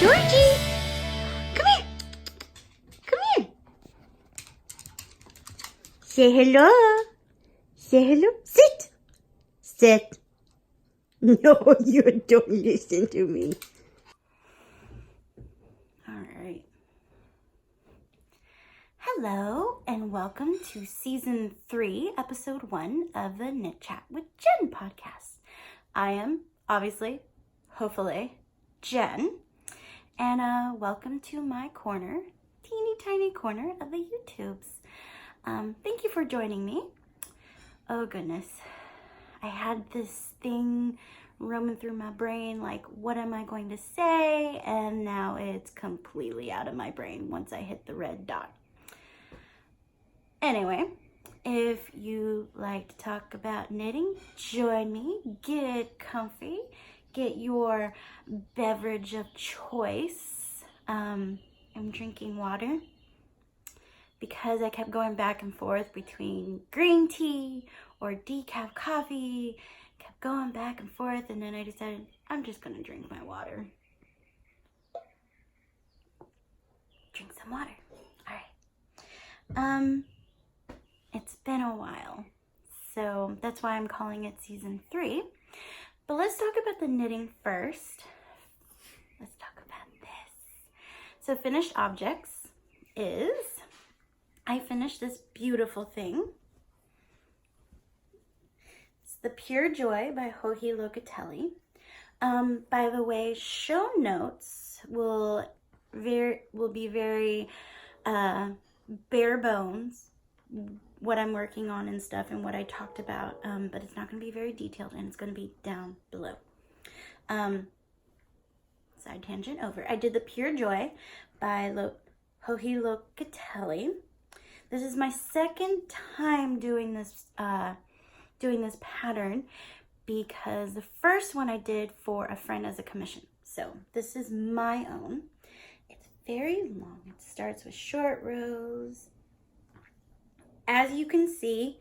Georgie! Come here! Come here! Say hello! Say hello! Sit! Sit! No, you don't listen to me. Alright. Hello, and welcome to Season 3, Episode 1 of the KnitChat with Jenn podcast. I am, obviously, hopefully, Jenn. And welcome to my corner, teeny tiny corner of the YouTubes. Thank you for joining me. Oh goodness, I had this thing roaming through my brain, like what am I going to say? And now it's completely out of my brain once I hit the red dot. Anyway, if you like to talk about knitting, join me, get comfy. Get your beverage of choice. I'm drinking water because I kept going back and forth between green tea or decaf coffee. Kept going back and forth, and then I decided I'm just gonna drink my water. Drink some water. All right. It's been a while, so that's why I'm calling it Season 3. But let's talk about the knitting first. Let's talk about this. So finished objects is, I finished this beautiful thing. It's the Pure Joy by Locatelli. By the way, show notes will be very bare bones, what I'm working on and stuff and what I talked about, but it's not going to be very detailed, and it's going to be down below. Side tangent over. I did the Pure Joy by Locatelli. This is my second time doing this pattern because the first one I did for a friend as a commission. So this is my own. It's very long. It starts with short rows. As you can see,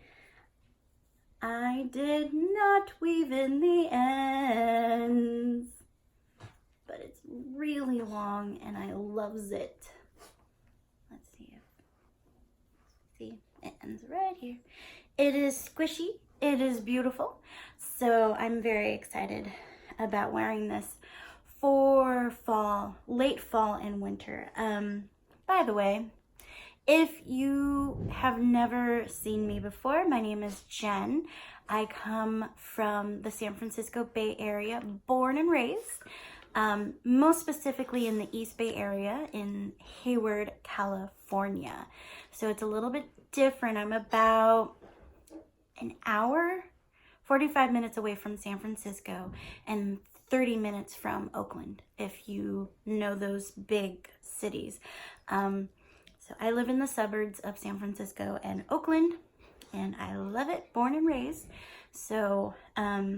I did not weave in the ends, but it's really long and I loves it. Let's see, it ends right here. It is squishy, it is beautiful, so I'm very excited about wearing this for fall, late fall and winter. By the way, if you have never seen me before, my name is Jenn. I come from the San Francisco Bay Area, born and raised, most specifically in the East Bay Area in Hayward, California. So it's a little bit different. I'm about an hour, 45 minutes away from San Francisco and 30 minutes from Oakland, if you know those big cities. So I live in the suburbs of San Francisco and Oakland, and I love it, born and raised. So, anyway,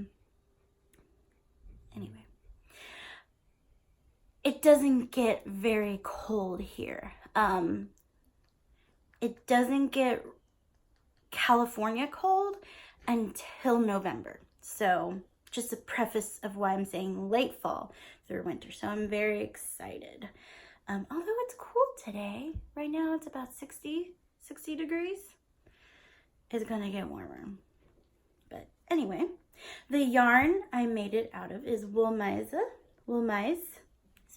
it doesn't get very cold here. It doesn't get California cold until November. So just a preface of why I'm saying late fall through winter. So I'm very excited. Although it's cool today, right now it's about 60 degrees. It's gonna get warmer. But anyway, the yarn I made it out of is wool-mize. Is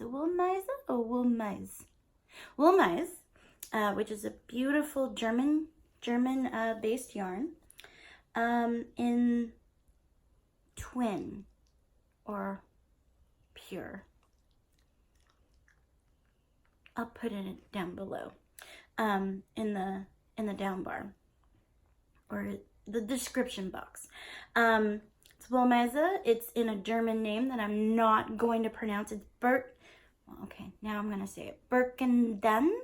it wool-mize or wool-mize? Wool-mize, which is a beautiful German based yarn, in twin or pure. I'll put it down below, in the down bar or the description box. It's wool-mize. It's in a German name that I'm not going to pronounce. It's okay, now I'm gonna say it. Birkendund.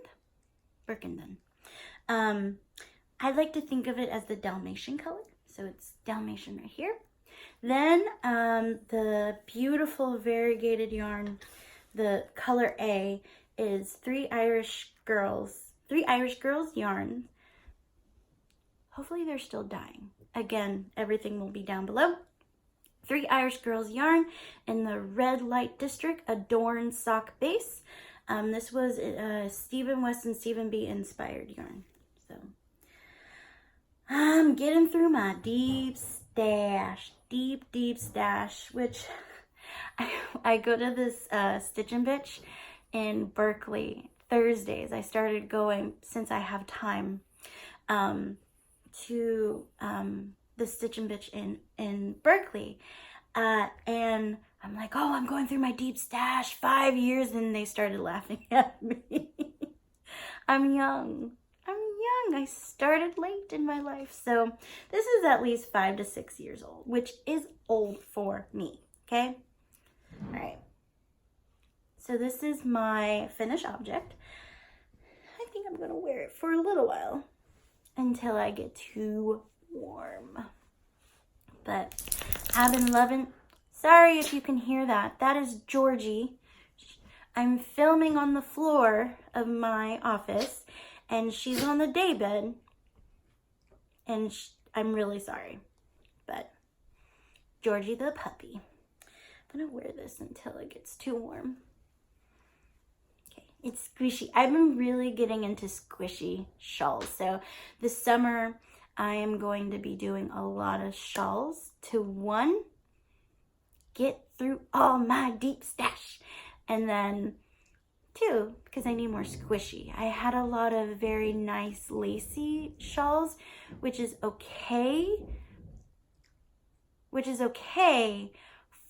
I like to think of it as the Dalmatian color, so it's Dalmatian right here. Then the beautiful variegated yarn, the color A, is three Irish girls yarn. Hopefully they're still dyeing. Again, everything will be down below. 3 Irish Girls yarn in the Red Light District Adorn sock base. This was Stephen West and Stephen B inspired yarn. So I'm getting through my deep stash, deep stash, which I go to this Stitch and Bitch in Berkeley Thursdays. I started going since I have time to the Stitch and Bitch in Berkeley. And I'm like, oh, I'm going through my deep stash, 5 years, and they started laughing at me. I'm young. I started late in my life. So this is at least 5 to 6 years old, which is old for me, okay? All right. So this is my finished object. I think I'm gonna wear it for a little while until I get too warm. But I've been loving, sorry if you can hear that. That is Georgie. I'm filming on the floor of my office and she's on the daybed. And I'm really sorry. But Georgie the puppy. I'm gonna wear this until it gets too warm. Okay, it's squishy. I've been really getting into squishy shawls. So this summer, I am going to be doing a lot of shawls to, 1, get through all my deep stash, and then 2, because I need more squishy. I had a lot of very nice lacy shawls, which is okay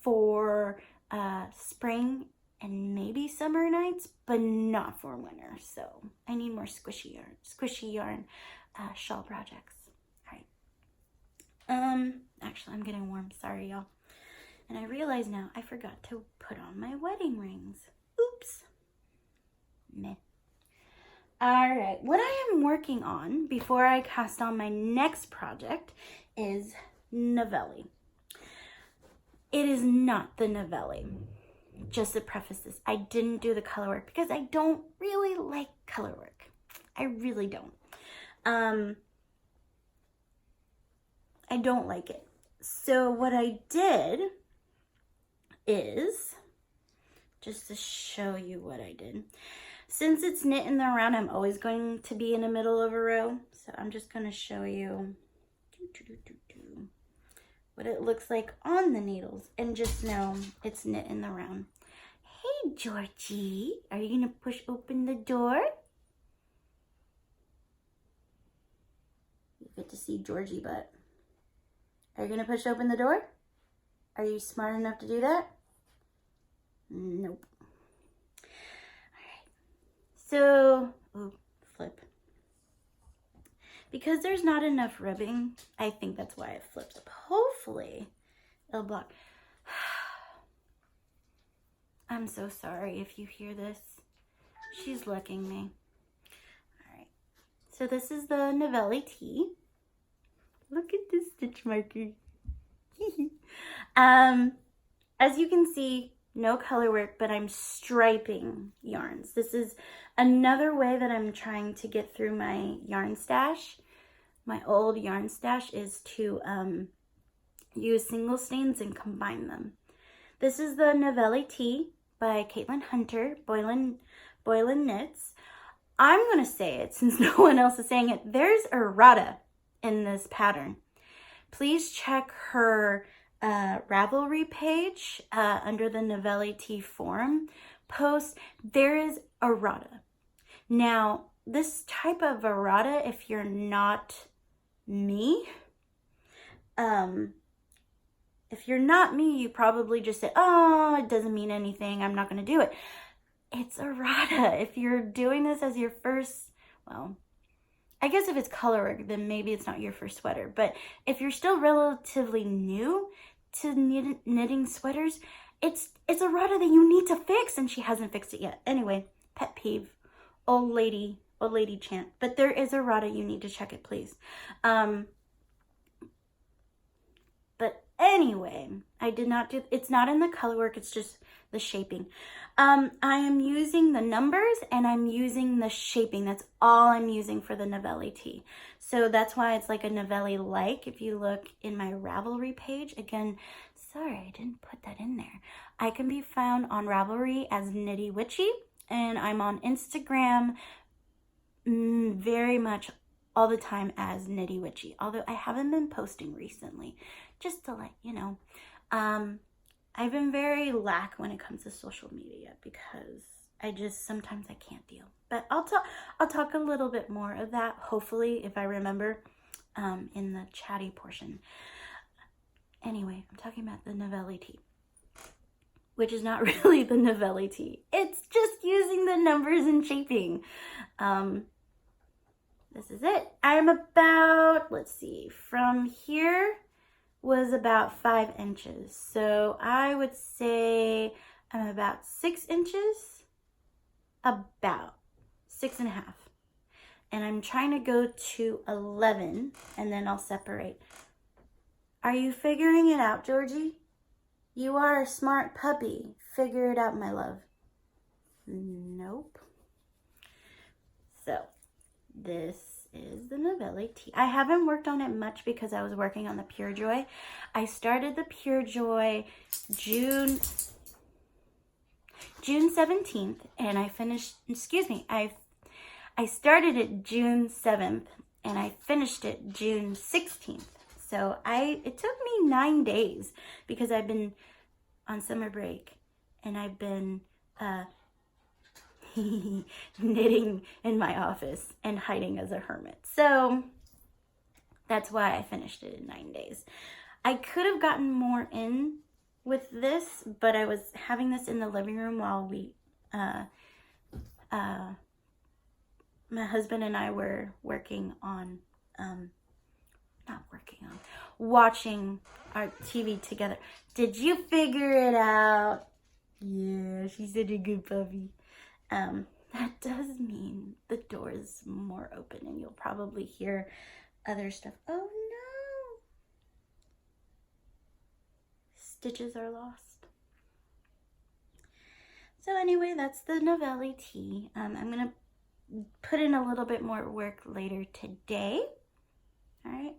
for spring and maybe summer nights, but not for winter. So I need more squishy yarn shawl projects. Actually, I'm getting warm. Sorry, y'all. And I realize now I forgot to put on my wedding rings. Oops. Meh. All right. What I am working on before I cast on my next project is Navelli. It is not the Navelli. Just to preface this, I didn't do the color work because I don't really like color work. I really don't. I don't like it. So what I did is, just to show you what I did. Since it's knit in the round, I'm always going to be in the middle of a row. So I'm just going to show you what it looks like on the needles. And just know it's knit in the round. Hey, Georgie, are you going to push open the door? You get to see Georgie, but are you going to push open the door? Are you smart enough to do that? Nope. All right. So, flip. Because there's not enough ribbing, I think that's why it flips up. Hopefully, it'll block. I'm so sorry if you hear this. She's licking me. All right. So this is the Navelli tee. Look at this stitch marker. As you can see, no color work, but I'm striping yarns. This is another way that I'm trying to get through my yarn stash. My old yarn stash is to use single stains and combine them. This is the Navelli tee by Caitlin Hunter, Boylan Knits. I'm going to say it since no one else is saying it. There's errata in this pattern. Please check her Ravelry page under the Navelli tee forum post. There is errata. Now, this type of errata, if you're not me, you probably just say, oh, it doesn't mean anything, I'm not going to do it. It's errata. If you're doing this as your first, well, I guess if it's color work, then maybe it's not your first sweater. But if you're still relatively new to knitting sweaters, it's errata that you need to fix, and she hasn't fixed it yet. Anyway, pet peeve, old lady chant. But there is errata. You need to check it, please. But anyway, I did not do. It's not in the color work. It's just the shaping. I am using the numbers and I'm using the shaping. That's all I'm using for the Navelli tee. So that's why it's like a Navelli like. If you look in my Ravelry page, again, sorry, I didn't put that in there. I can be found on Ravelry as Knitty Witchy, and I'm on Instagram very much all the time as Knitty Witchy, although I haven't been posting recently, just to let you know. I've been very lax when it comes to social media because sometimes I can't deal. But I'll talk a little bit more of that, hopefully, if I remember, in the chatty portion. Anyway, I'm talking about the Navelli tea, which is not really the Navelli tea. It's just using the numbers and shaping. This is it. I'm about, let's see, from here was about 5 inches. So I would say I'm about 6 inches, about 6.5. And I'm trying to go to 11 and then I'll separate. Are you figuring it out, Georgie? You are a smart puppy. Figure it out, my love. Nope. So this is the Navelli tea. I haven't worked on it much because I was working on the Pure Joy. I started the Pure Joy June 17th and I finished, I started it June 7th and I finished it June 16th. So it took me 9 days because I've been on summer break and I've been knitting in my office and hiding as a hermit. So that's why I finished it in 9 days. I could have gotten more in with this, but I was having this in the living room while my husband and I were watching our TV together. Did you figure it out? Yeah, she's such a good puppy. That does mean the door is more open and you'll probably hear other stuff. Oh no! Stitches are lost. So anyway, that's the Navelli tea. I'm going to put in a little bit more work later today. All right.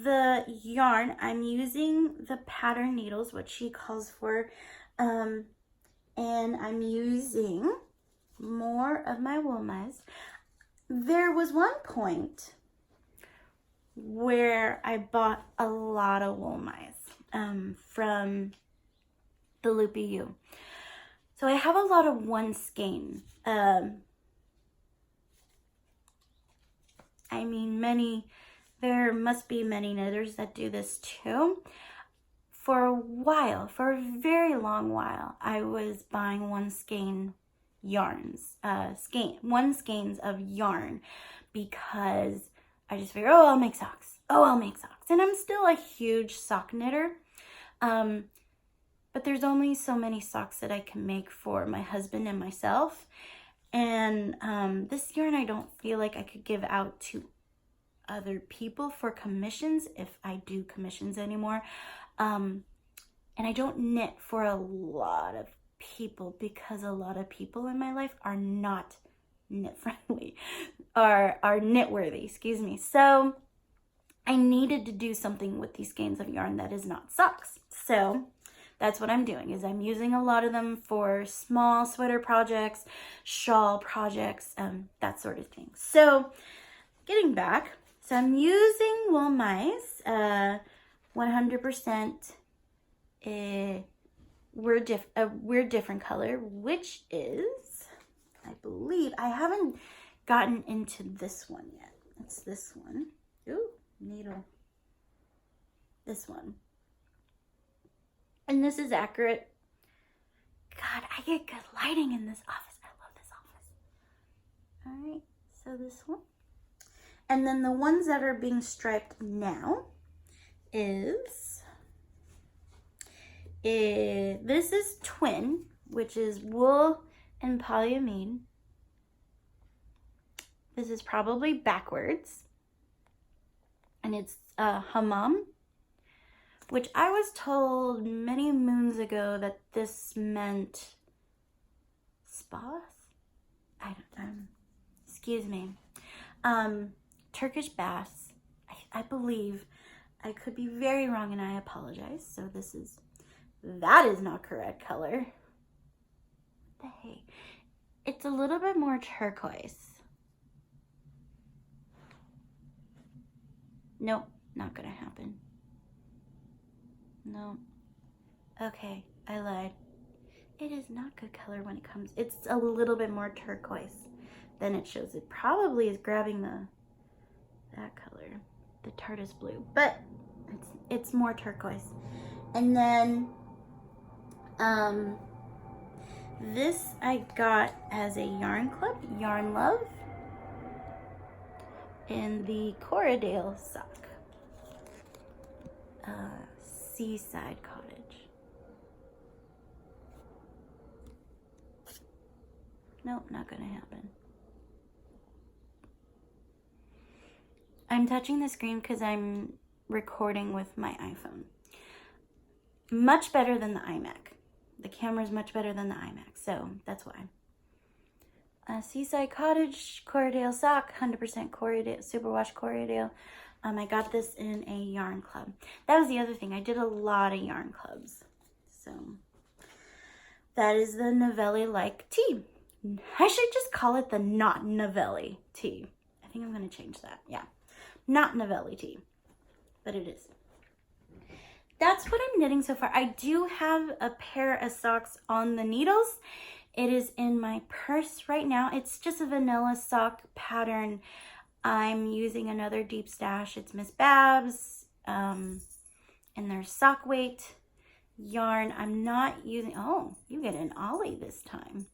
The yarn, I'm using the pattern needles, what she calls for. And I'm using more of my wool mice. There was one point where I bought a lot of wool mice from the Loopy U. So I have a lot of one skein. There must be many knitters that do this too. For a very long while, I was buying one skeins of yarn because I just figured, oh, I'll make socks. And I'm still a huge sock knitter. But there's only so many socks that I can make for my husband and myself. And this yarn I don't feel like I could give out to other people for commissions if I do commissions anymore. And I don't knit for a lot of people because a lot of people in my life are not knit friendly, are knit worthy, excuse me. So I needed to do something with these skeins of yarn that is not socks. So that's what I'm doing, is I'm using a lot of them for small sweater projects, shawl projects, that sort of thing. So getting back, so I'm using wool mice, 100% a weird different color, which is, I believe, I haven't gotten into this one yet. It's this one. Ooh, needle. This one. And this is accurate. God, I get good lighting in this office. I love this office. All right, so this one. And then the ones that are being striped now is, this is twin, which is wool and polyamide. This is probably backwards. And it's hammam, which I was told many moons ago that this meant spas. Excuse me. Turkish baths, I believe. I could be very wrong and I apologize. So that is not correct color. What the hey? It's a little bit more turquoise. Nope, not gonna happen. No. Okay, I lied. It is not good color when it comes. It's a little bit more turquoise than it shows. It probably is grabbing that color, the TARDIS blue, but it's more turquoise. And then this I got as a yarn club, Yarn Love, in the Corridale sock, Seaside Cottage. Nope, not gonna happen. I'm touching the screen because I'm recording with my iPhone. Much better than the iMac. The camera is much better than the iMac, so that's why. Seaside Cottage, Corridale sock, 100% Corridale, superwash Corridale. I got this in a yarn club. That was the other thing. I did a lot of yarn clubs. So that is the Navelli like tee. I should just call it the not Navelli tee. I think I'm going to change that. Yeah. Not Navelli tee. But it is. That's what I'm knitting so far. I do have a pair of socks on the needles. It is in my purse right now. It's just a vanilla sock pattern. I'm using another deep stash. It's Miss Babs. And there's sock weight yarn. I'm not using, oh, you get an Ollie this time.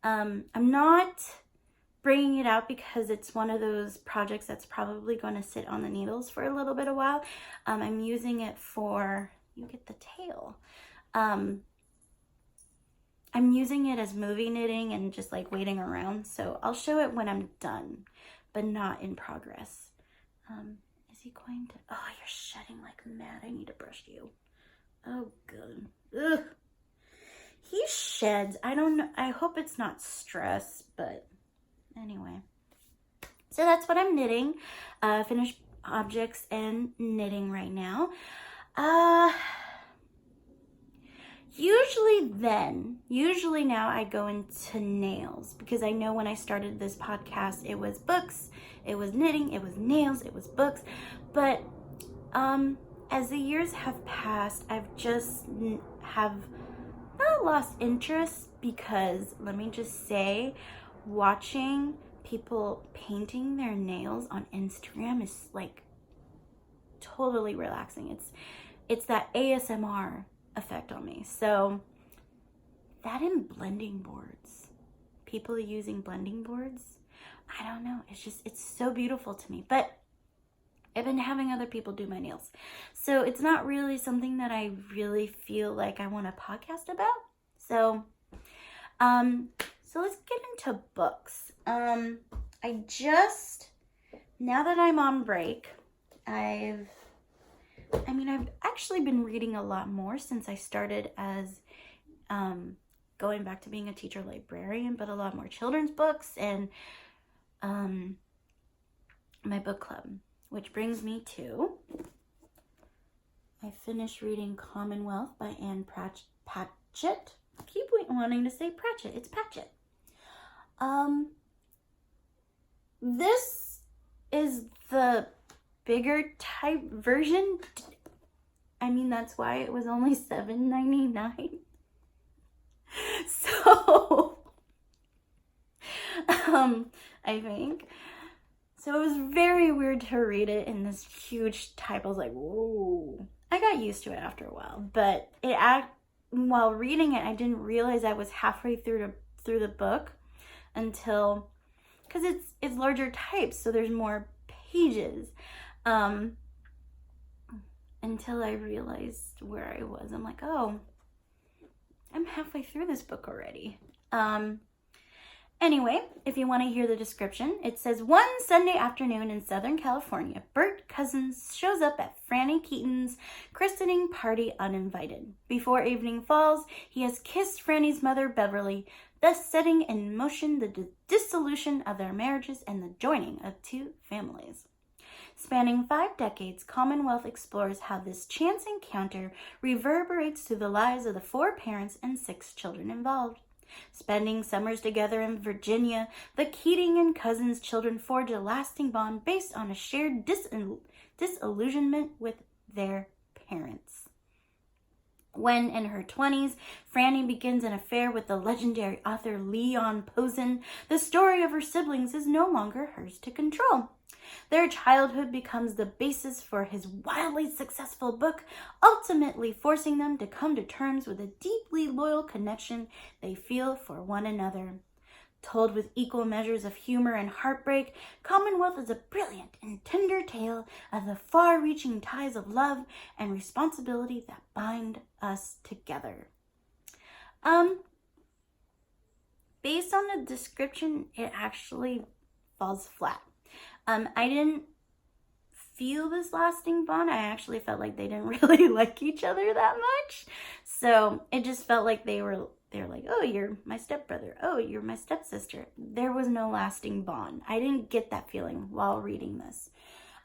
I'm not bringing it out because it's one of those projects that's probably going to sit on the needles for a little bit of while. I'm using it for, you get the tail. I'm using it as movie knitting and just like waiting around. So I'll show it when I'm done, but not in progress. Is he going to, oh, you're shedding like mad. I need to brush you. Oh, good. Ugh. He sheds. I don't know. I hope it's not stress, but anyway. So that's what I'm knitting. Finished objects and knitting right now. Usually now I go into nails because I know when I started this podcast, it was books, it was knitting, it was nails, it was books. But as the years have passed, I've just not lost interest because, let me just say, watching people painting their nails on Instagram is like totally relaxing. It's that ASMR effect on me. So that and blending boards, people using blending boards, I don't know, it's so beautiful to me. But I've been having other people do my nails, so it's not really something that I really feel like I want to podcast about. So so let's get into books. Now that I'm on break, I've actually been reading a lot more since I started as going back to being a teacher librarian, but a lot more children's books and my book club, which brings me to, I finished reading Commonwealth by Ann Patchett. I keep wanting to say Pratchett. It's Patchett. This is the bigger type version. I mean, that's why it was only $7.99. So, I think. So it was very weird to read it in this huge type. I was like, whoa. I got used to it after a while, but while reading it, I didn't realize I was halfway through the book until, because it's larger type, so there's more pages. Until I realized where I was. I'm like, oh, I'm halfway through this book already. Anyway, if you want to hear the description, it says, one Sunday afternoon in Southern California, Bert Cousins shows up at Franny Keaton's christening party uninvited. Before evening falls, he has kissed Franny's mother, Beverly, thus setting in motion the dissolution of their marriages and the joining of two families. Spanning 5 decades, Commonwealth explores how this chance encounter reverberates through the lives of the 4 parents and 6 children involved. Spending summers together in Virginia, the Keating and Cousins children forge a lasting bond based on a shared disillusionment with their parents. When in her 20s, Franny begins an affair with the legendary author Leon Posen, the story of her siblings is no longer hers to control. Their childhood becomes the basis for his wildly successful book, ultimately forcing them to come to terms with a deeply loyal connection they feel for one another. Told with equal measures of humor and heartbreak, Commonwealth is a brilliant and tender tale of the far-reaching ties of love and responsibility that bind us together. Based on the description, it actually falls flat. I didn't feel this lasting bond. I actually felt like they didn't really like each other that much. So it just felt like they were like, oh, you're my stepbrother. Oh, you're my stepsister. There was no lasting bond. I didn't get that feeling while reading this.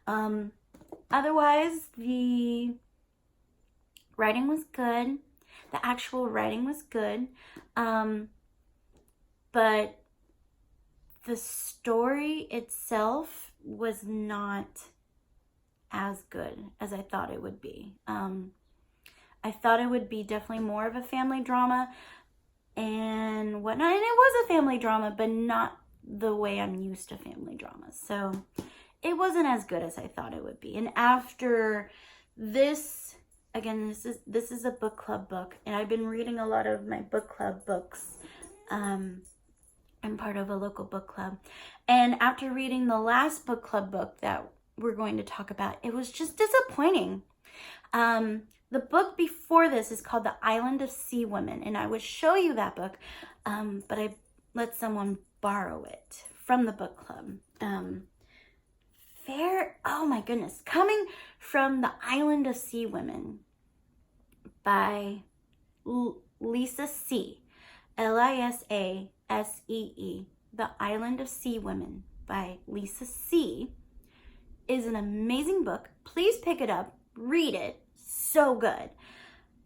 Otherwise, the writing was good. The actual writing was good. But the story itself was not as good as I thought it would be. I thought it would be definitely more of a family drama and whatnot. And it was a family drama, but not the way I'm used to family dramas. So it wasn't as good as I thought it would be. And after this, again, this is a book club book, and I've been reading a lot of my book club books. I'm part of a local book club. And after reading the last book club book that we're going to talk about, it was just disappointing. The book before this is called The Island of Sea Women, and I would show you that book, but I let someone borrow it from the book club. Oh my goodness, Coming from the Island of Sea Women by Lisa C. Lisasee. The Island of Sea Women by Lisa C. is an amazing book. Please pick it up, read it. So good.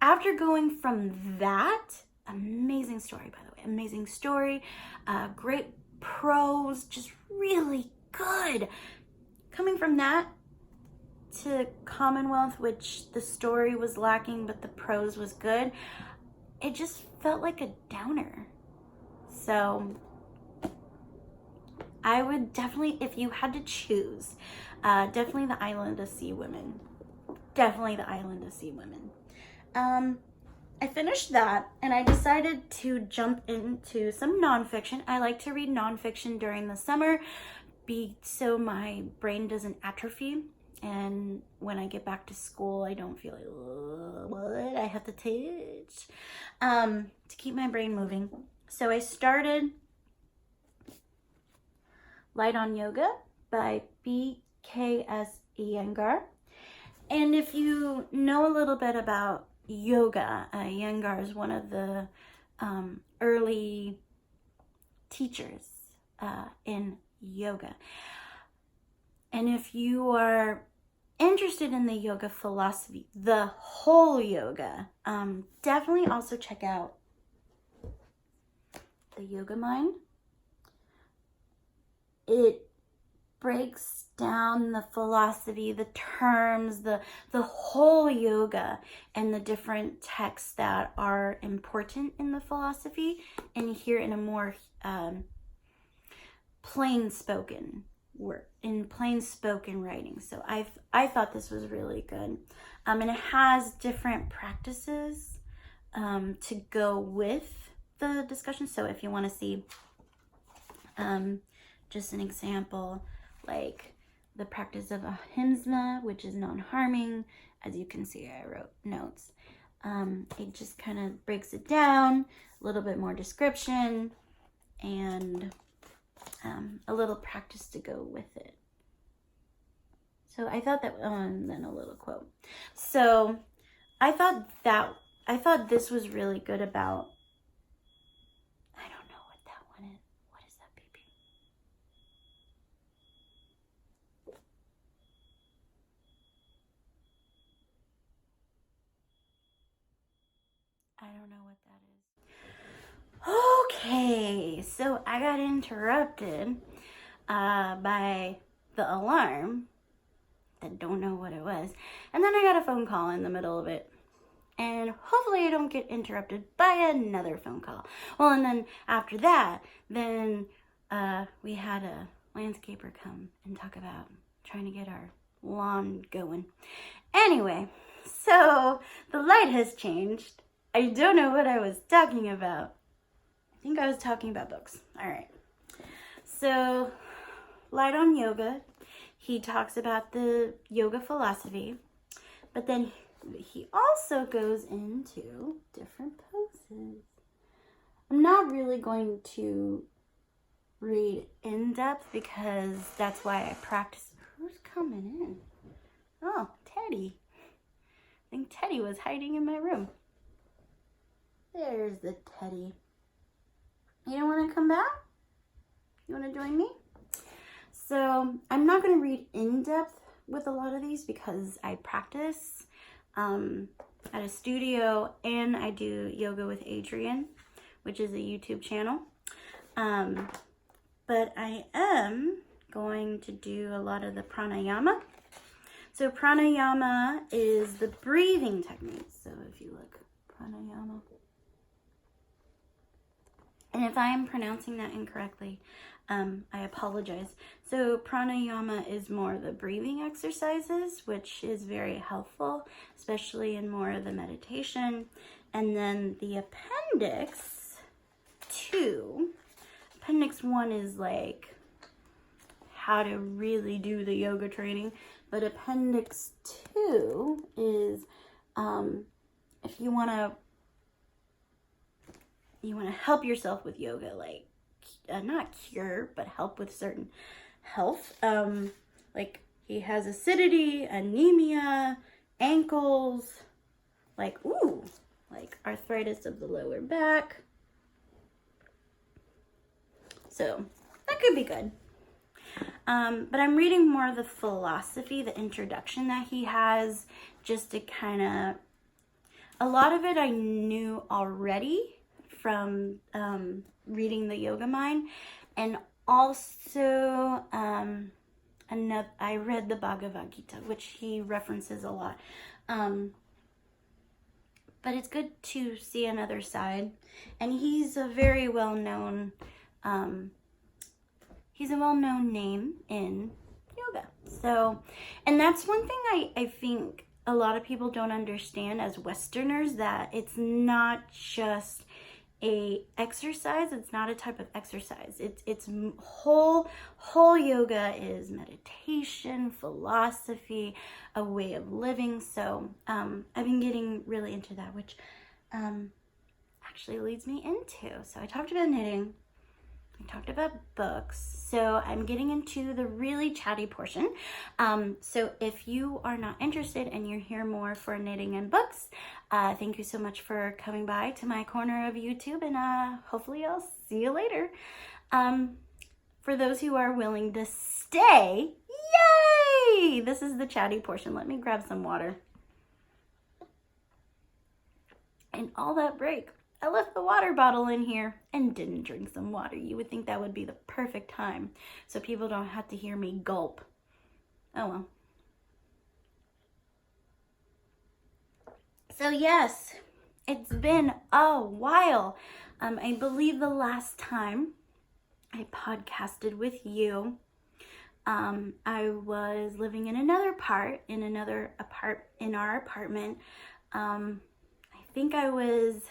After going from that, amazing story, by the way, amazing story, great prose, just really good. Coming from that to Commonwealth, which the story was lacking, but the prose was good, it just felt like a downer. So I would definitely, if you had to choose, definitely The Island of Sea Women. Definitely The Island of Sea Women. I finished that and I decided to jump into some nonfiction. I like to read nonfiction during the summer so my brain doesn't atrophy. And when I get back to school, I don't feel like, what I have to teach, to keep my brain moving. So I started Light on Yoga by B.K.S. Iyengar. And if you know a little bit about yoga, Iyengar is one of the early teachers in yoga. And if you are interested in the yoga philosophy, the whole yoga, definitely also check out The Yoga Mind. It breaks down the philosophy, the terms, the whole yoga, and the different texts that are important in the philosophy, and here in a more plain spoken writing. So I thought this was really good, and it has different practices to go with the discussion. So if you want to see just an example, like the practice of ahimsa, which is non-harming. As you can see, I wrote notes. It just kind of breaks it down, a little bit more description, and a little practice to go with it. So I thought that, and then a little quote. So I thought this was really good about, I don't know what that one is. What is that, baby? don't know what that is. Okay, so I got interrupted by the alarm. I don't know what it was. And then I got a phone call in the middle of it. And hopefully I don't get interrupted by another phone call. Well, and then after that, then we had a landscaper come and talk about trying to get our lawn going. Anyway, so the light has changed. I don't know what I was talking about. I think I was talking about books. All right. So, Light on Yoga. He talks about the yoga philosophy, but then he also goes into different poses. I'm not really going to read in depth because that's why I practice. Who's coming in? Oh, Teddy. I think Teddy was hiding in my room. There's the Teddy. You don't want to come back? You want to join me? So I'm not going to read in depth with a lot of these because I practice at a studio and I do yoga with Adrian, which is a YouTube channel. But I am going to do a lot of the pranayama. So pranayama is the breathing technique. So if you look, pranayama. And if I am pronouncing that incorrectly, I apologize. So pranayama is more the breathing exercises, which is very helpful, especially in more of the meditation. And then the appendix 2, appendix 1 is like how to really do the yoga training. But appendix 2 is if you want to help yourself with yoga, like not cure, but help with certain health. Like he has acidity, anemia, ankles, like arthritis of the lower back. So that could be good. But I'm reading more of the philosophy, the introduction that he has, just to kind of, a lot of it I knew already from reading the Yoga Mind, and also I read the Bhagavad Gita, which he references a lot. But it's good to see another side, and he's a very well-known name in yoga. So, and that's one thing I think a lot of people don't understand as Westerners, that it's not just a exercise. It's not a type of exercise. It's whole yoga is meditation, philosophy, a way of living. So I've been getting really into that, which actually leads me into. So I talked about knitting. I talked about books, so I'm getting into the really chatty portion. So if you are not interested and you're here more for knitting and books, thank you so much for coming by to my corner of YouTube, and hopefully I'll see you later. For those who are willing to stay, yay! This is the chatty portion. Let me grab some water. And all that break, I left the water bottle in here and didn't drink some water. You would think that would be the perfect time so people don't have to hear me gulp. Oh well. So yes, it's been a while. I believe the last time I podcasted with you, I was living in our apartment. I think I was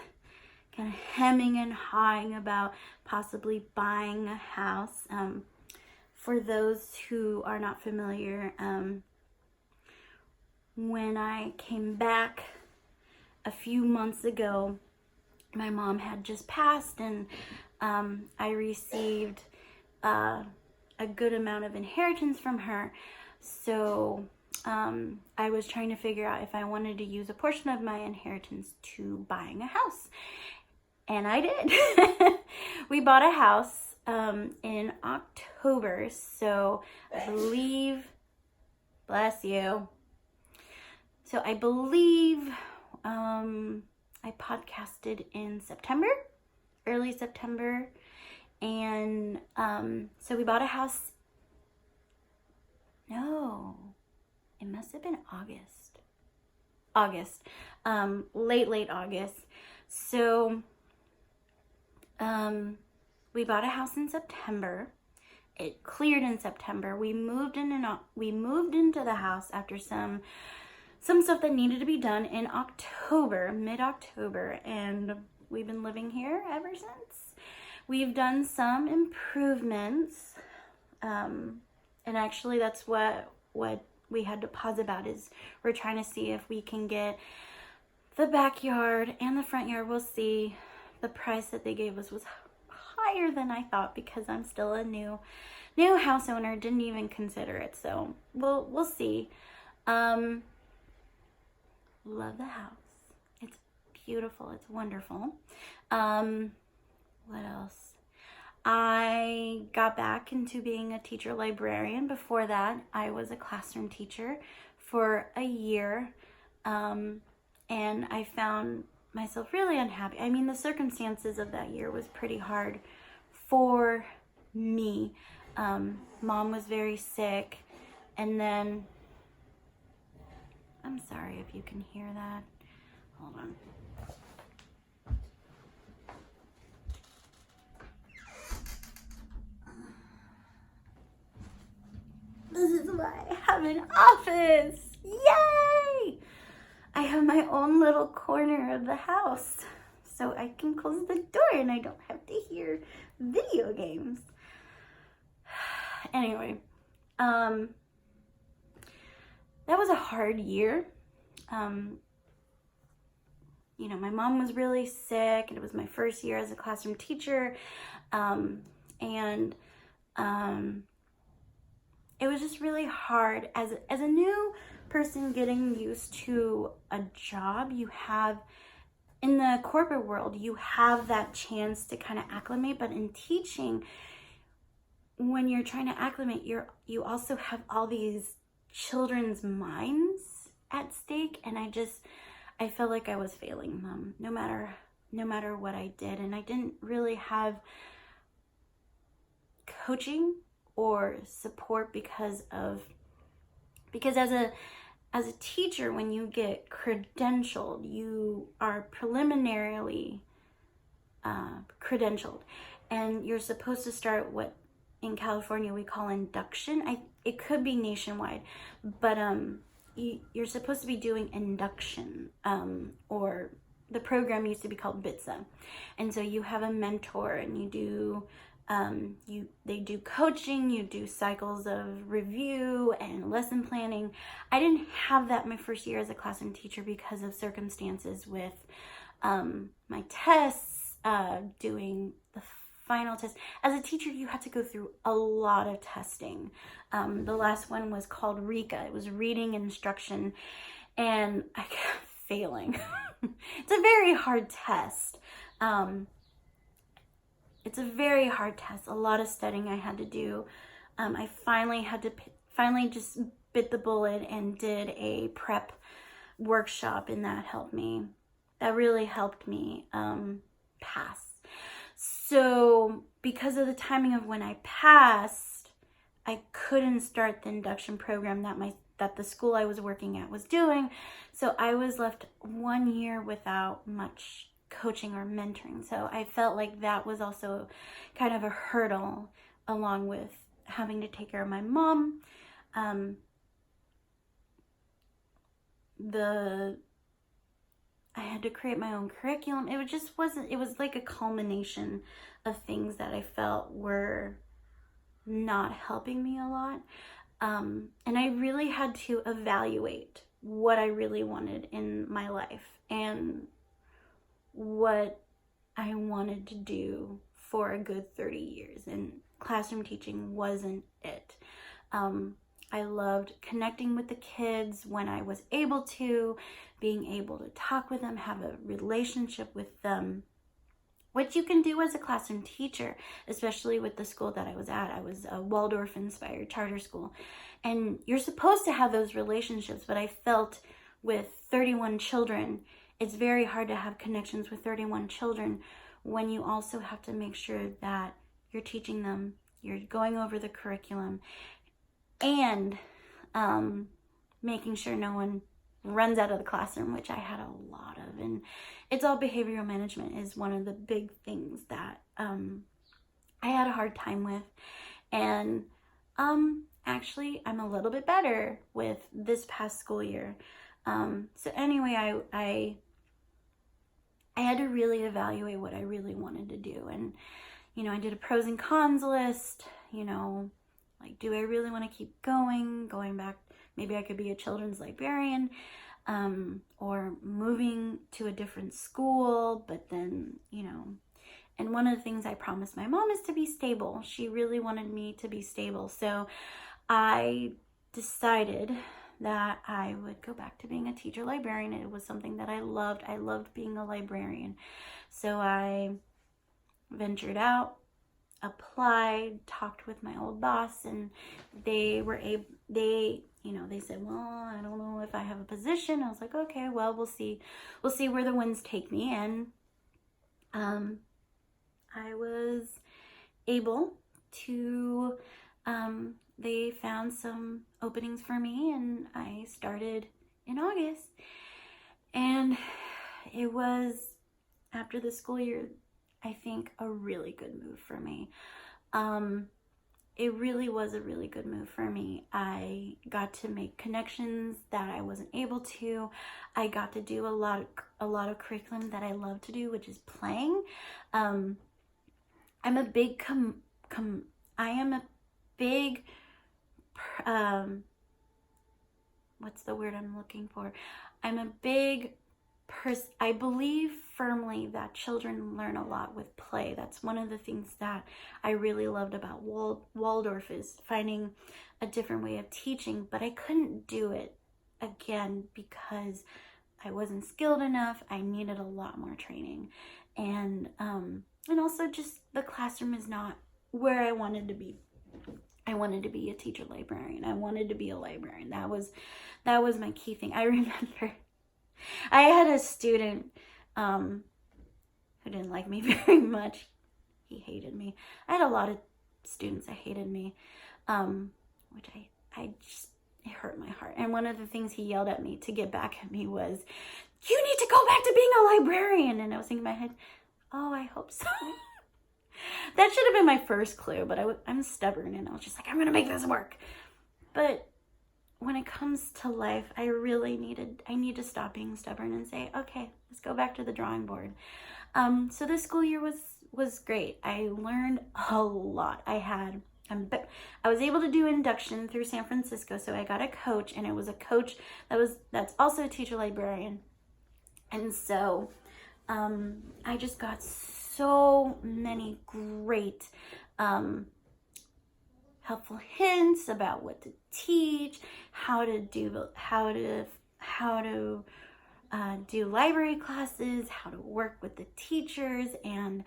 kind of hemming and hawing about possibly buying a house. For those who are not familiar, when I came back a few months ago, my mom had just passed, and I received a good amount of inheritance from her. So I was trying to figure out if I wanted to use a portion of my inheritance to buying a house. And I did. We bought a house in October, so I believe, bless you. So I believe I I podcasted in September, early September. And so we bought a house. No, it must have been August, late August. So we bought a house in September. It cleared in September. We moved into the house after some stuff that needed to be done in October, mid-October, and we've been living here ever since. We've done some improvements, and actually that's what we had to pause about, is we're trying to see if we can get the backyard and the front yard. We'll see. The price that they gave us was higher than I thought, because I'm still a new house owner, didn't even consider it, so we'll see. Love the house. It's beautiful. It's wonderful. What else? I got back into being a teacher librarian. Before that, I was a classroom teacher for a year. And I found myself really unhappy. I mean, the circumstances of that year was pretty hard for me. Mom was very sick, and then, I'm sorry if you can hear that. Hold on. This is why I have an office. Yay! I have my own little corner of the house, so I can close the door and I don't have to hear video games. Anyway, that was a hard year. You know, my mom was really sick, and it was my first year as a classroom teacher. It was just really hard as a new person getting used to a job. You have, in the corporate world, you have that chance to kind of acclimate, but in teaching, when you're trying to acclimate, you also have all these children's minds at stake, and I felt like I was failing them no matter what I did. And I didn't really have coaching or support because as a teacher, when you get credentialed, you are preliminarily credentialed, and you're supposed to start what in California we call induction. It could be nationwide, but you're supposed to be doing induction, or the program used to be called BITSA. And so you have a mentor, and you do they do coaching, you do cycles of review and lesson planning. I didn't have that my first year as a classroom teacher because of circumstances with my tests, doing the final test. As a teacher, you had to go through a lot of testing. The last one was called RICA. It was reading instruction, and I kept failing. It's a very hard test. It's a very hard test. A lot of studying I had to do. I finally just bit the bullet and did a prep workshop, and that helped me. That really helped me pass. So because of the timing of when I passed, I couldn't start the induction program that the school I was working at was doing. So I was left 1 year without much coaching or mentoring. So I felt like that was also kind of a hurdle, along with having to take care of my mom. I had to create my own curriculum. It was like a culmination of things that I felt were not helping me a lot. And I really had to evaluate what I really wanted in my life and what I wanted to do for a good 30 years. And classroom teaching wasn't it. I loved connecting with the kids when I was able to, being able to talk with them, have a relationship with them, which you can do as a classroom teacher, especially with the school that I was at. I was a Waldorf-inspired charter school, and you're supposed to have those relationships, but I felt with 31 children it's very hard to have connections with 31 children when you also have to make sure that you're teaching them, you're going over the curriculum, and making sure no one runs out of the classroom, which I had a lot of. And it's all behavioral management is one of the big things that I had a hard time with. And actually, I'm a little bit better with this past school year. So anyway, I had to really evaluate what I really wanted to do. And, you know, I did a pros and cons list, you know, like, do I really want to keep going back? Maybe I could be a children's librarian, or moving to a different school, but then, you know, and one of the things I promised my mom is to be stable. She really wanted me to be stable. So I decided that I would go back to being a teacher librarian. It was something that I loved. I loved being a librarian. So I ventured out, applied, talked with my old boss, and they said, well, I don't know if I have a position. I was like, okay, well, we'll see where the winds take me. And I was able to, they found some openings for me, and I started in August. And it was, after the school year, I think a really good move for me. It really was a really good move for me. I got to make connections that I wasn't able to. I got to do a lot of curriculum that I love to do, which is playing. I'm a big what's the word I'm looking for? I'm a big I believe firmly that children learn a lot with play. That's one of the things that I really loved about Waldorf, is finding a different way of teaching, but I couldn't do it again because I wasn't skilled enough. I needed a lot more training. And also just the classroom is not where I wanted to be. I wanted to be a teacher librarian. I wanted to be a librarian. That was my key thing. I remember I had a student who didn't like me very much. He hated me. I had a lot of students that hated me, which I just, it hurt my heart. And one of the things he yelled at me to get back at me was, you need to go back to being a librarian. And I was thinking in my head, oh, I hope so. That should have been my first clue, but I'm stubborn, and I was just like, I'm going to make this work. But when it comes to life, I need to stop being stubborn and say, okay, let's go back to the drawing board. So this school year was great. I learned a lot. I was able to do induction through San Francisco, so I got a coach, and it was a coach that's also a teacher librarian. And so I just got so many great helpful hints about what to teach, how to do library classes, how to work with the teachers, and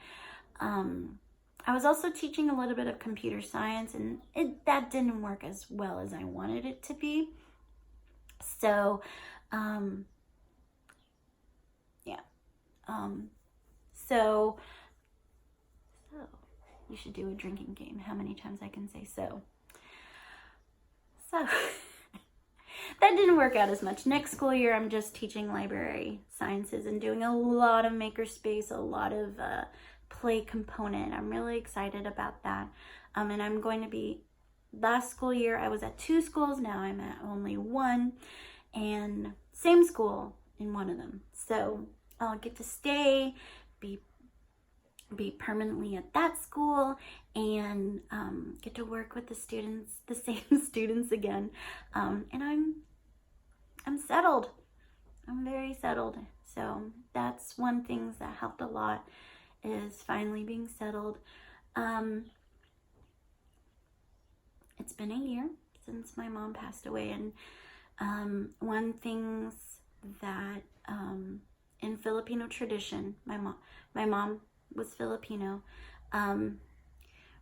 I was also teaching a little bit of computer science, and that didn't work as well as I wanted it to be. So so you should do a drinking game. How many times I can say so. So that didn't work out as much. Next school year, I'm just teaching library sciences and doing a lot of makerspace, a lot of play component. I'm really excited about that. And I'm going to be, last school year, I was at 2 schools. Now I'm at only 1, and same school in one of them. So I'll get to stay, be permanently at that school, and get to work with the same students again. And I'm settled. I'm very settled. So that's one thing that helped a lot, is finally being settled. It's been a year since my mom passed away, and one things that in Filipino tradition, my mom was Filipino.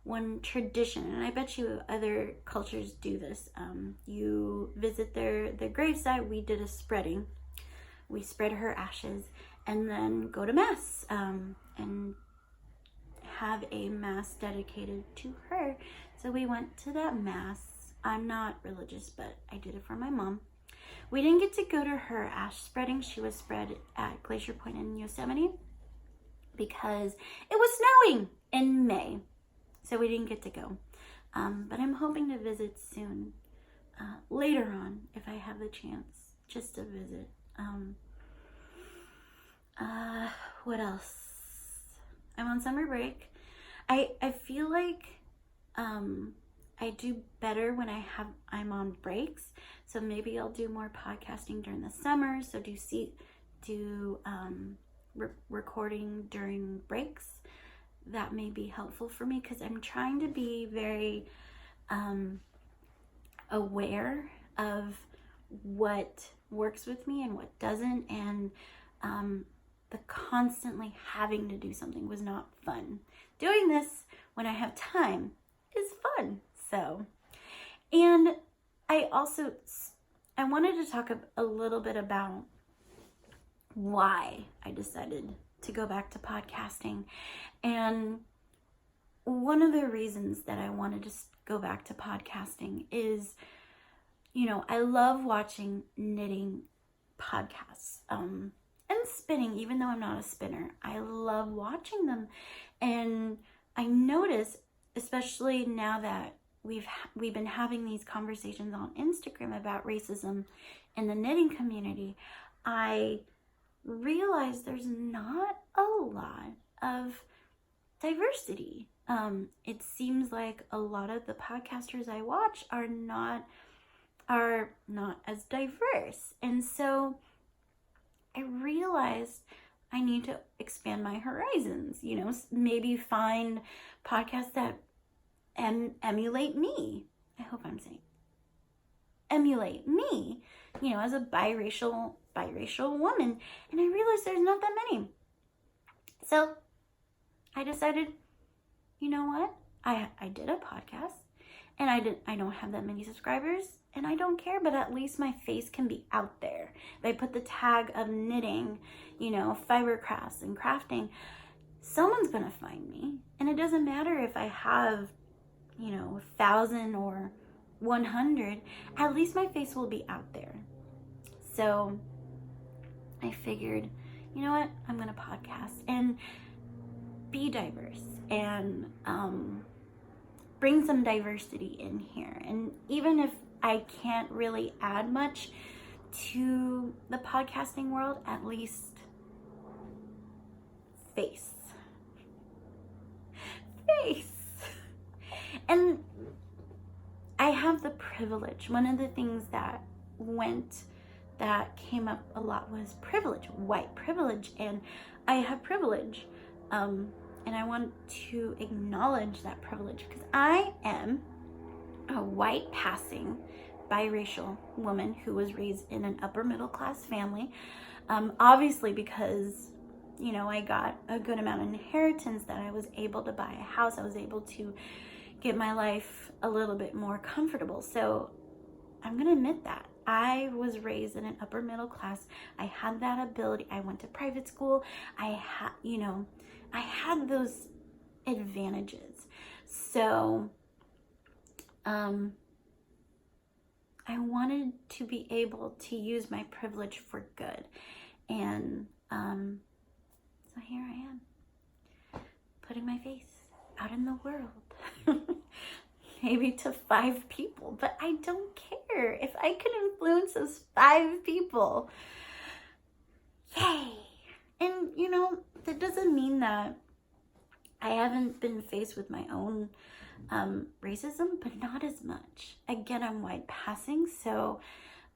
One tradition, and I bet you other cultures do this, you visit their gravesite. We did a spreading we spread her ashes and then go to mass and have a mass dedicated to her. So we went to that mass. I'm not religious, but I did it for my mom. We didn't get to go to her ash spreading. She was spread at Glacier Point in Yosemite because it was snowing in May. So we didn't get to go. But I'm hoping to visit soon, later on, if I have the chance, just to visit. What else? I'm on summer break. I feel like I do better when I'm on breaks. So maybe I'll do more podcasting during the summer. So recording during breaks. That may be helpful for me because I'm trying to be very aware of what works with me and what doesn't, and the constantly having to do something was not fun. Doing this when I have time is fun. So, and I wanted to talk a little bit about why I decided to go back to podcasting. And one of the reasons that I wanted to go back to podcasting is, I love watching knitting podcasts and spinning, even though I'm not a spinner. I love watching them. And I notice, especially now that we've been having these conversations on Instagram about racism in the knitting community, I realize there's not a lot of diversity. It seems like a lot of the podcasters I watch are not as diverse. And so I realized I need to expand my horizons, maybe find podcasts that emulate me. I hope I'm saying emulate me, as a biracial woman. And I realized there's not that many. So I decided, you know what? I did a podcast and I don't have that many subscribers and I don't care, but at least my face can be out there. If I put the tag of knitting, fiber crafts and crafting, someone's gonna find me. And it doesn't matter if I have, 1,000 or 100, at least my face will be out there. So I figured, you know what? I'm gonna podcast and be diverse and bring some diversity in here. And even if I can't really add much to the podcasting world, at least face. And I have the privilege. One of the things that came up a lot was privilege, white privilege, and I have privilege. And I want to acknowledge that privilege because I am a white passing biracial woman who was raised in an upper middle class family. Obviously because, I got a good amount of inheritance that I was able to buy a house. I was able to get my life a little bit more comfortable. So I'm going to admit that. I was raised in an upper middle class. I had that ability. I went to private school. I had those advantages. So I wanted to be able to use my privilege for good. And so here I am, putting my face out in the world. Maybe to 5 people, but I don't care. If I can influence those 5 people, yay. And that doesn't mean that I haven't been faced with my own racism, but not as much. Again, I'm white passing, so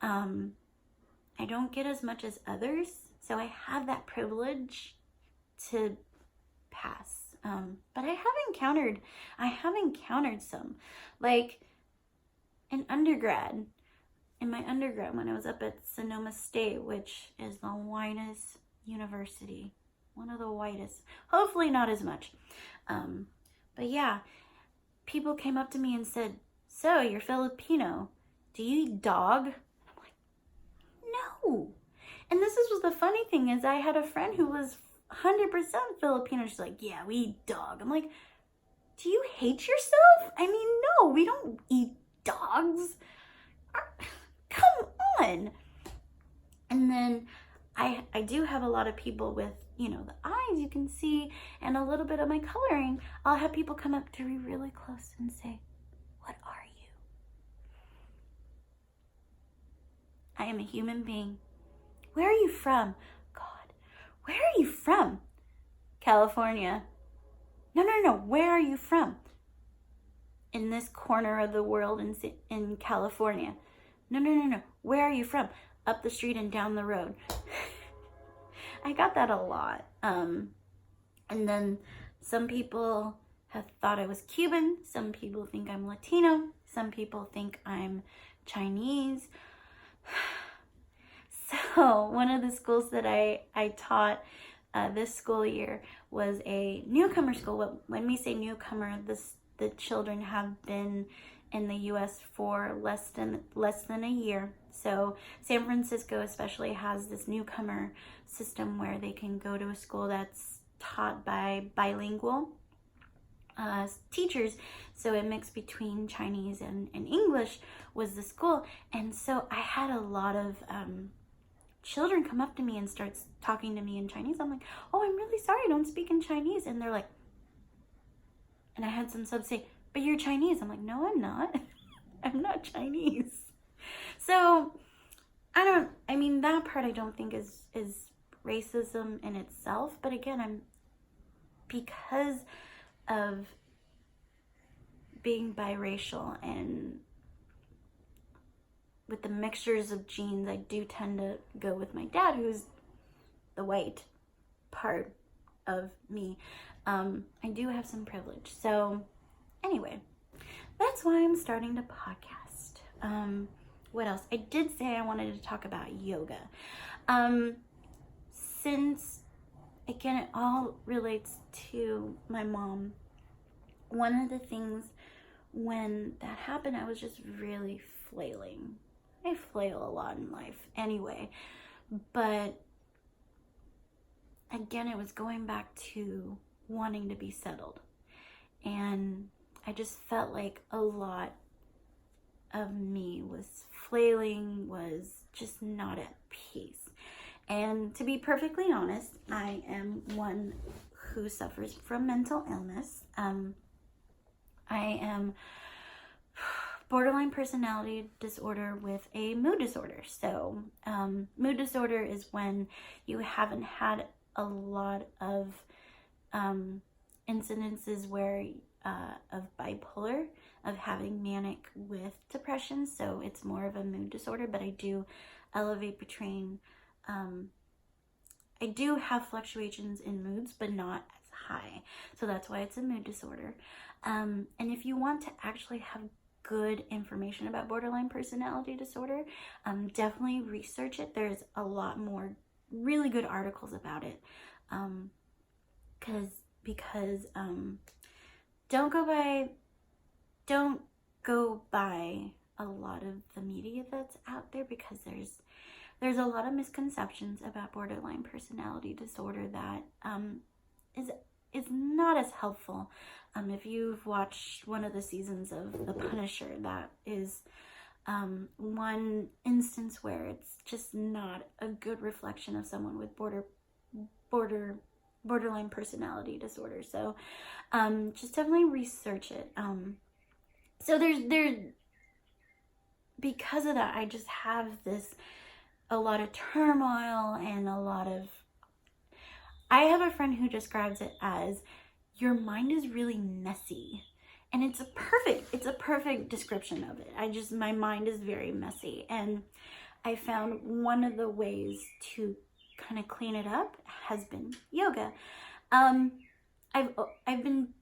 I don't get as much as others. So I have that privilege to pass. But I have encountered some, like in my undergrad, when I was up at Sonoma State, which is the whitest university, one of the whitest, hopefully not as much. But yeah, people came up to me and said, so you're Filipino, do you eat dog? And I'm like, no. And this is the funny thing is I had a friend who was 100% Filipino. She's like, yeah, we eat dog. I'm like, do you hate yourself? I mean, no, we don't eat dogs. Come on. And then I do have a lot of people with, you know, the eyes you can see and a little bit of my coloring. I'll have people come up to me really close and say, what are you? I am a human being. Where are you from? God, where are you from? California. No. Where are you from? In this corner of the world in California. No. Where are you from? Up the street and down the road. I got that a lot. And then some people have thought I was Cuban. Some people think I'm Latino. Some people think I'm Chinese. So one of the schools that I taught this school year was a newcomer school. When we say newcomer, the children have been in the U.S. for less than a year. So San Francisco especially has this newcomer system where they can go to a school that's taught by bilingual teachers. So it mixed between Chinese and English was the school. And so I had a lot of children come up to me and start talking to me in Chinese. I'm like, oh, I'm really sorry, I don't speak in Chinese. And they're like, and I had some subs say, but you're Chinese. I'm like, no, I'm not. I'm not Chinese. So I mean, that part I don't think is racism in itself. But again, because of being biracial and with the mixtures of genes, I do tend to go with my dad, who's the white part of me. I do have some privilege. So anyway, that's why I'm starting to podcast. What else? I did say I wanted to talk about yoga. Since, again, it all relates to my mom. One of the things when that happened, I was just really flailing. I flail a lot in life anyway. But again, it was going back to wanting to be settled. And I just felt like a lot of me was flailing, was just not at peace. And to be perfectly honest, I am one who suffers from mental illness. I am borderline personality disorder with a mood disorder. So mood disorder is when you haven't had a lot of incidences where of bipolar, of having manic with depression. So it's more of a mood disorder, but I do elevate between, I do have fluctuations in moods, but not as high. So that's why it's a mood disorder. And if you want to actually have good information about borderline personality disorder, definitely research it. There's a lot more really good articles about it. Because don't go by a lot of the media that's out there, because there's a lot of misconceptions about borderline personality disorder that is not as helpful. If you've watched one of the seasons of The Punisher, that is one instance where it's just not a good reflection of someone with borderline personality disorder. So just definitely research it. So there's because of that, I just have a lot of turmoil and I have a friend who describes it as your mind is really messy. And it's a perfect description of it. My mind is very messy. And I found one of the ways to kind of clean it up has been yoga. I've been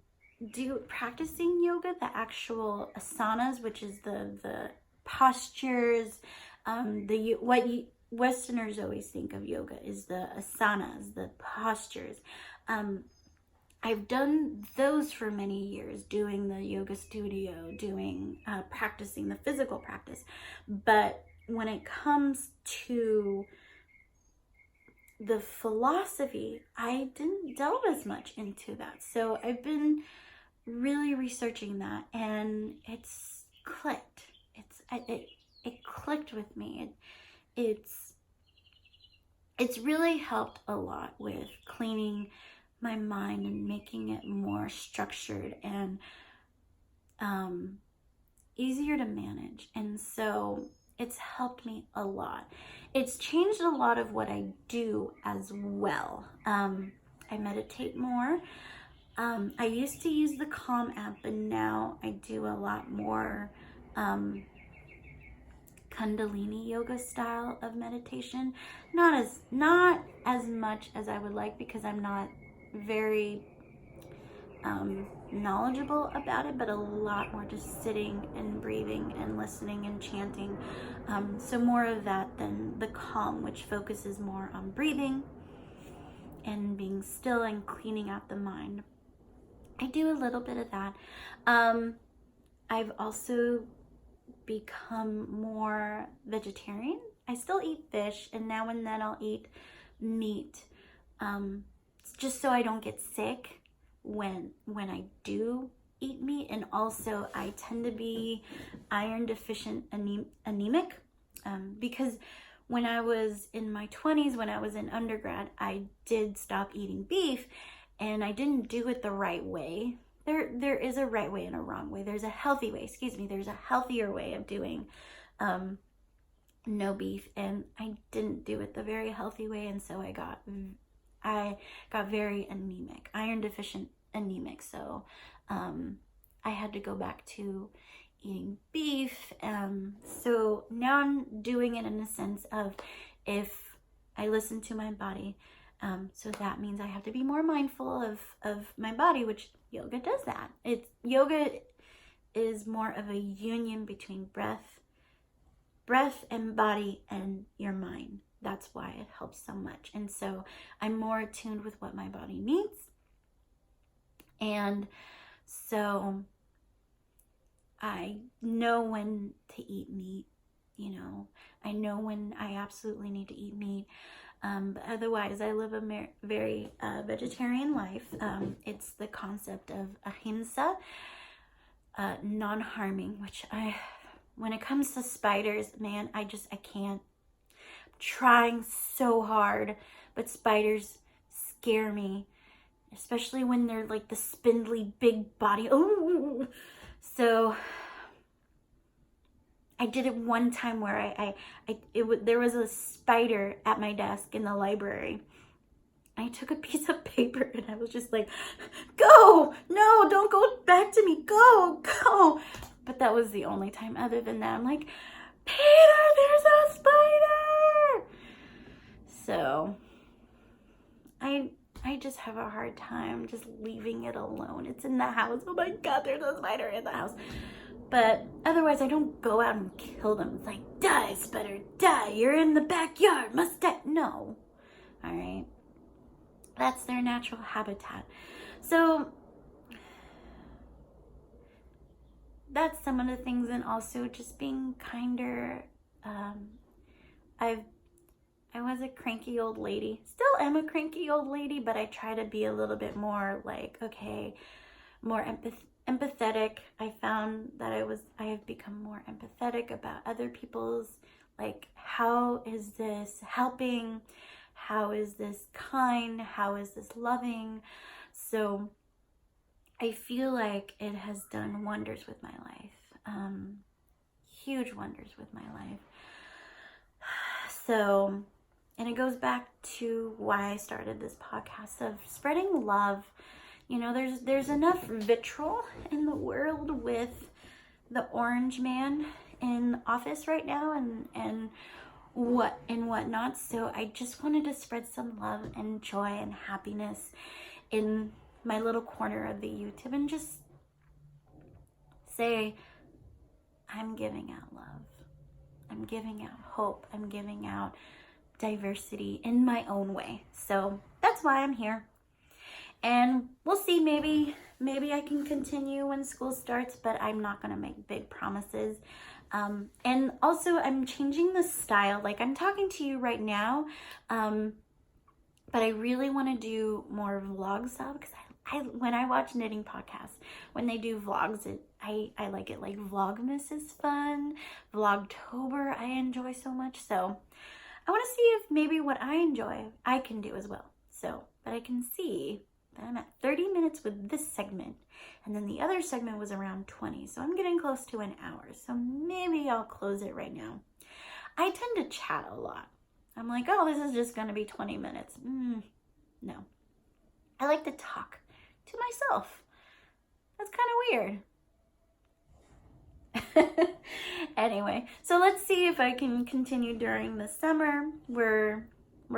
practicing yoga, the actual asanas, which is the postures, what Westerners always think of yoga is the asanas, the postures. I've done those for many years, doing the yoga studio, practicing the physical practice. But when it comes to the philosophy, I didn't delve as much into that. So I've been really researching that, and it's clicked. It clicked with me. It's really helped a lot with cleaning my mind and making it more structured and easier to manage. And so it's helped me a lot. It's changed a lot of what I do as well. I meditate more. I used to use the Calm app, but now I do a lot more Kundalini yoga style of meditation. Not as much as I would like, because I'm not very knowledgeable about it, but a lot more just sitting and breathing and listening and chanting. So more of that than the Calm, which focuses more on breathing and being still and cleaning out the mind. I do a little bit of that. I've also become more vegetarian. I still eat fish, and now and then I'll eat meat, just so I don't get sick when I do eat meat. And also I tend to be iron deficient anemic, because when I was in my 20s, when I was in undergrad, I did stop eating beef, and I didn't do it the right way. There is a right way and a wrong way. There's a healthy way, there's a healthier way of doing no beef, and I didn't do it the very healthy way, and so I got very anemic, iron deficient anemic. So I had to go back to eating beef. So now I'm doing it in a sense of, if I listen to my body, so that means I have to be more mindful of my body, which yoga does that. Yoga is more of a union between breath and body and your mind. That's why it helps so much. And so I'm more attuned with what my body needs. And so I know when to eat meat, I know when I absolutely need to eat meat. But otherwise, I live a very vegetarian life. It's the concept of ahimsa, non-harming, which when it comes to spiders, man, I can't. I'm trying so hard, but spiders scare me, especially when they're like the spindly big body. Oh, so I did it one time where there was a spider at my desk in the library. I took a piece of paper and I was just like, go, no, don't go back to me, go. But that was the only time. Other than that, I'm like, Peter, there's a spider. So I just have a hard time just leaving it alone. It's in the house. Oh my God, there's a spider in the house. But otherwise, I don't go out and kill them. It's like, die, spider, die. You're in the backyard. Must die. No. All right. That's their natural habitat. So that's some of the things. And also just being kinder. I was a cranky old lady. Still am a cranky old lady, but I try to be a little bit more like, okay, more empathetic. I found that I have become more empathetic about other people's, like, how is this helping? How is this kind? How is this loving? So I feel like it has done wonders with my life. Huge wonders with my life. So, and it goes back to why I started this podcast of spreading love. There's enough vitriol in the world with the orange man in office right now and whatnot. So I just wanted to spread some love and joy and happiness in my little corner of the YouTube, and just say, I'm giving out love. I'm giving out hope. I'm giving out diversity in my own way. So that's why I'm here. And we'll see, maybe I can continue when school starts, but I'm not going to make big promises. And also, I'm changing the style. Like, I'm talking to you right now, But I really want to do more vlogs though, because when I watch knitting podcasts, when they do vlogs, I like it. Like Vlogmas is fun. Vlogtober I enjoy so much. So I want to see if maybe what I enjoy I can do as well. So, but I can see that I'm at 30 minutes with this segment, and then the other segment was around 20. So I'm getting close to an hour. So maybe I'll close it right now. I tend to chat a lot. I'm like, oh, this is just going to be 20 minutes. No. I like to talk to myself. That's kind of weird. Anyway, so let's see if I can continue during the summer. We're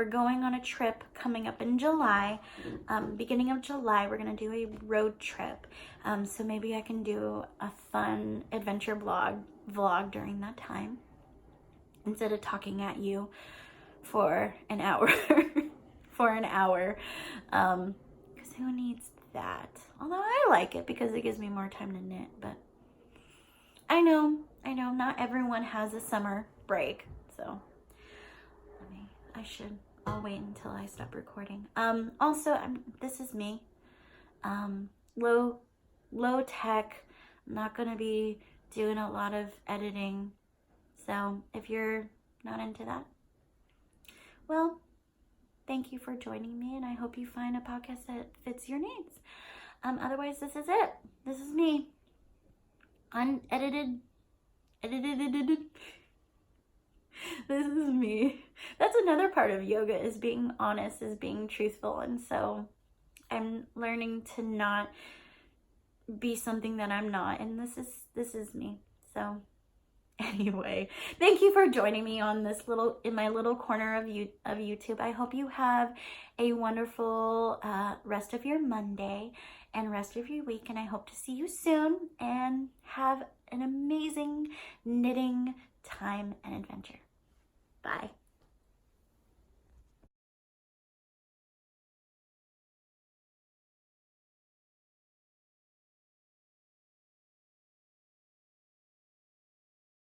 going on a trip coming up in July. Beginning of July, we're going to do a road trip. So maybe I can do a fun adventure vlog during that time, instead of talking at you for an hour. Because who needs that? Although I like it because it gives me more time to knit. But I know, not everyone has a summer break. So I'll wait until I stop recording. Also, this is me. Low tech. I'm not going to be doing a lot of editing. So if you're not into that, well, thank you for joining me, and I hope you find a podcast that fits your needs. Otherwise, this is it. This is me. Unedited. This is me. That's another part of yoga, is being honest, is being truthful. And so I'm learning to not be something that I'm not. And this is me. So anyway, thank you for joining me on in my little corner of YouTube. I hope you have a wonderful rest of your Monday and rest of your week. And I hope to see you soon and have an amazing knitting time and adventure. Bye.